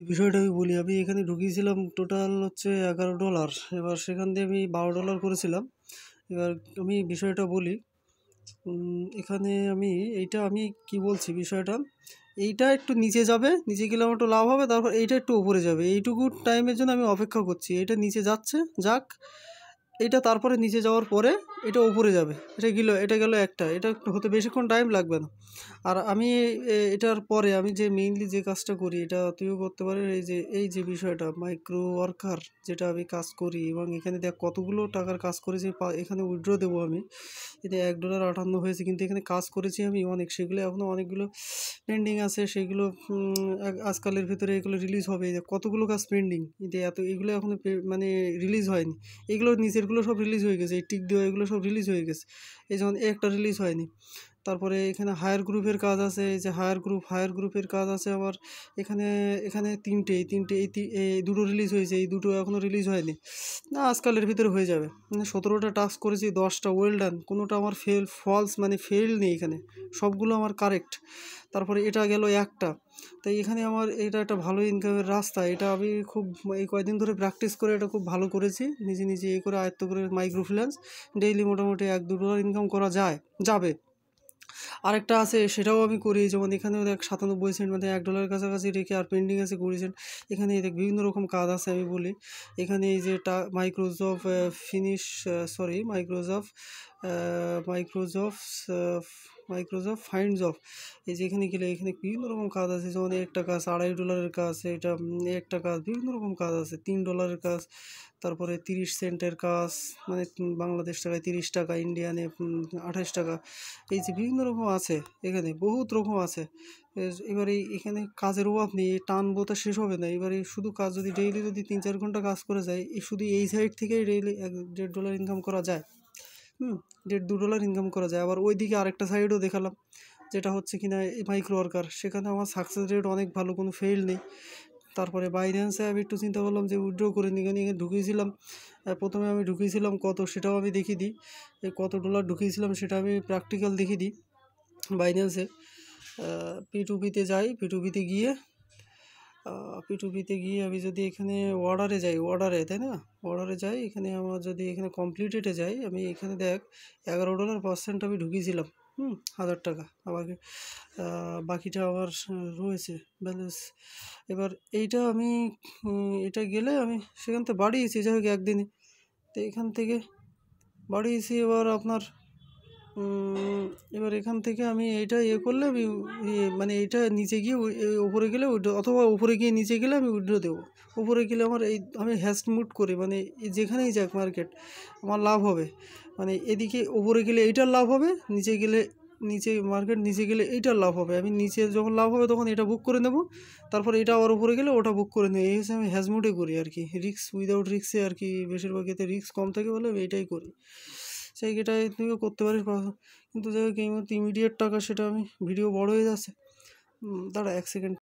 বিষয়টা আমি বলি। আমি এখানে ঢুকিয়েছিলাম টোটাল হচ্ছে $11। এবার সেখান দিয়ে আমি $12 করেছিলাম। এবার আমি বিষয়টা বলি। এখানে আমি কি বলছি বিষয়টা, এইটা একটু নিচে যাবে, নিচে গেলে আমার একটু লাভ হবে, তারপর এইটা একটু উপরে যাবে। এইটুকু টাইমের জন্য আমি অপেক্ষা করছি। এটা নিচে যাচ্ছে, যাক। এটা তারপরে নিচে যাওয়ার পরে এটা উপরে যাবে। এটা গেল একটা। এটা হতে বেশিক্ষণ টাইম লাগবে না। আর আমি এটার পরে আমি যে মেইনলি যে কাজটা করি, এটা তুইও করতে পারিস। এই যে বিষয়টা মাইক্রো ওয়ার্কার, যেটা আমি কাজ করি, এবং এখানে দেখ কতগুলো টাকার কাজ করেছি। এখানে উইথড্র দেবো আমি। এতে $1.58 হয়েছে, কিন্তু এখানে কাজ করেছি আমি অনেক। সেগুলো এখনও অনেকগুলো পেন্ডিং আছে। সেগুলো আজকালের ভিতরে এগুলো রিলিজ হবে। এই যে কতগুলো কাজ পেন্ডিং, এতে এগুলো এখনও মানে রিলিজ হয়নি। এগুলোর নিচেরগুলো সব রিলিজ হয়ে গেছে। এই টিক দেওয়া এগুলো সব রিলিজ হয়ে গেছে। এই যেমন একটা রিলিজ হয়নি। তারপরে এখানে হায়ার গ্রুপের কাজ আছে। এই যে হায়ার গ্রুপের কাজ আছে আবার। এখানে এখানে তিনটে এই দুটো রিলিজ হয়েছে, এই দুটো এখনও রিলিজ হয়নি। না, আজকালের ভিতরে হয়ে যাবে। মানে 17টা টাস্ক করেছি, 10টা ওয়েল ডান, কোনোটা আমার ফলস মানে ফেল নেই এখানে, সবগুলো আমার কারেক্ট। তারপরে এটা গেল একটা। তাই এখানে আমার এটা একটা ভালো ইনকামের রাস্তা। এটা আমি খুব এই কয়দিন ধরে প্র্যাকটিস করে এটা খুব ভালো করেছি, নিজে নিজে করে আয়ত্ত করে। মাইক্রো ফ্রিল্যান্স ডেইলি মোটামুটি $1-2 ইনকাম করা যাবে। আরেকটা আছে, সেটাও আমি করি। যেমন এখানেও দেখ 97 সেন্ট, মানে $1 কাছাকাছি রেখে, আর পেন্ডিং আছে 20 সেন্ট। এখানে দেখ বিভিন্ন রকম কাজ আছে। আমি বলি, এখানে এই যে Microsoft finish, sorry Microsoft Microsoft Microsoft finds of. এই যে এখানে গেলে এখানে বিভিন্ন রকম কাজ আছে। যেমন একটা কাজ $2.5 কাজ, এটা একটা কাজ, বিভিন্ন রকম কাজ আছে। $3 কাজ, তারপরে 30 সেন্টের কাজ, মানে বাংলাদেশ টাকায় 30 টাকা, ইন্ডিয়ানে 28 টাকা। এই যে বিভিন্ন রকম আছে, এখানে বহুত রকম আছে। এবারে এখানে কাজের অভাব নেই, টানবো তা শেষ হবে না। এবারে শুধু কাজ যদি ডেইলি যদি 3-4 ঘন্টা কাজ করে যায়, শুধু এই সাইড থেকেই ডেইলি $1-1.5 ইনকাম করা যায়। $1.5-2 ইনকাম করা যায়। আবার ওইদিকে আরেকটা সাইডও দেখালাম, যেটা হচ্ছে কিনা মাইক্রো ওয়ার্কার। সেখানে আমার সাকসেস রেট অনেক ভালো, কোনো ফেল নেই। তারপরে বাইন্যান্সে আমি একটু চিন্তা করলাম যে উইথড্র করে নিই। এখানে ঢুকিয়েছিলাম, প্রথমে আমি ঢুকিয়েছিলাম কত, সেটাও আমি দেখিয়ে দিই। এই কত ডলার ঢুকিয়েছিলাম সেটা আমি প্র্যাকটিক্যাল দেখিয়ে দিই। বাইন্যান্সে P2P-তে যাই। P2P-তে গিয়ে আমি যদি এখানে তাই না, অর্ডারে যাই। এখানে আমার যদি এখানে কমপ্লিটেডে যাই, আমি এখানে দেখ $11% আমি ঢুকিয়েছিলাম। 1000 টাকা আমাকে, বাকিটা আবার রয়েছে ব্যালেন্স। এবার এইটা আমি এটা গেলে আমি সেখান থেকে বাড়িয়েছি, যাই হোক একদিনে। তো এখান থেকে বাড়িয়েছি। এবার এখান থেকে আমি এইটা করলে আমি মানে এইটা নিচে গিয়ে উপরে গেলে অথবা উপরে গিয়ে নিচে গেলে আমি উইথড্র দেবো। উপরে গেলে আমার আমি হ্যাশমুট করি, মানে যেখানেই যাক মার্কেট আমার লাভ হবে। মানে এদিকে উপরে গেলে এইটার লাভ হবে, নিচে গেলে নিচে গেলে এইটার লাভ হবে। আমি নিচে যখন লাভ হবে তখন এটা বুক করে নেব, তারপর এটা আবার উপরে গেলে ওটা বুক করে নেব। এই হচ্ছে আমি হ্যাশমুটে করি আর কি, উইদাউট রিস্কে আর কি। বেশিরভাগ এতে রিস্ক কম থাকে বলে আমি এইটাই করি। এটাই তুইও করতে পারিস। কিন্তু যাই হোক এই মুহূর্তে ইমিডিয়েট টাকা, সেটা আমি ভিডিও বড় হয়ে যাচ্ছে। দাঁড়া 1 সেকেন্ড।